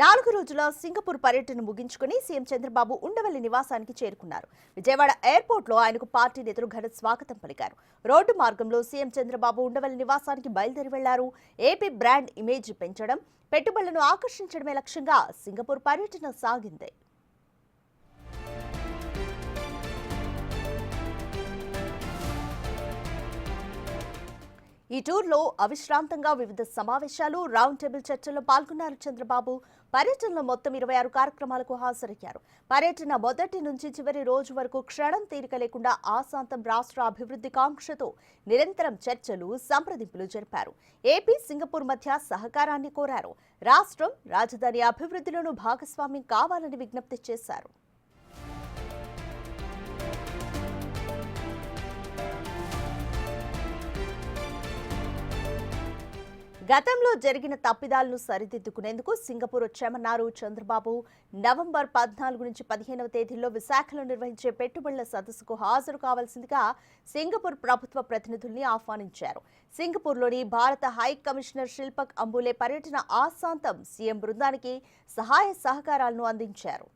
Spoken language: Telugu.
4 రోజుల సింగపూర్ పర్యటన ముగించుకుని సీఎం చంద్రబాబు ఉండవల్లి నివాసానికి చేరుకున్నారు. విజయవాడ ఎయిర్పోర్ట్లో ఆయనకు పార్టీ నేతలు ఘన స్వాగతం పలికారు. రోడ్డు మార్గంలో సీఎం చంద్రబాబు ఉండవల్లి నివాసానికి బయలుదేరి వెళ్లారు. ఏపీ బ్రాండ్ ఇమేజ్ పెంచడం, పెట్టుబడులను ఆకర్షించడమే లక్ష్యంగా సింగపూర్ పర్యటన సాగింది. ఈ టూర్లో అవిశ్రాంతంగా వివిధ సమావేశాలు, రౌండ్ టేబుల్ చర్చల్లో పాల్గొన్నారు చంద్రబాబు. పర్యటనలో మొత్తం 26 కార్యక్రమాలకు హాజరయ్యారు. పర్యటన మొదటి నుంచి చివరి రోజు వరకు క్షణం తీరిక లేకుండా ఆశాంతం రాష్ట్ర అభివృద్ధి కాంక్షతో నిరంతరం చర్చలు, సంప్రదింపులు జరిపారు. ఏపీ, సింగపూర్ మధ్య సహకారాన్ని కోరారు. రాష్ట్రం రాజధాని అభివృద్ధిలోనూ భాగస్వామ్యం కావాలని విజ్ఞప్తి చేశారు. గతంలో జరిగిన తప్పిదాలను సరిదిద్దుకునేందుకు సింగపూర్ వచ్చామన్నారు చంద్రబాబు. నవంబర్ 14 నుంచి 15వ తేదీల్లో విశాఖలో నిర్వహించే పెట్టుబడుల సదస్సుకు హాజరు కావాల్సిందిగా సింగపూర్ ప్రభుత్వ ప్రతినిధుల్ని ఆహ్వానించారు. సింగపూర్లోని భారత హై కమిషనర్ శిల్పక్ అంబులే పర్యటన ఆశాంతం సీఎం బృందానికి సహాయ సహకారాలను అందించారు.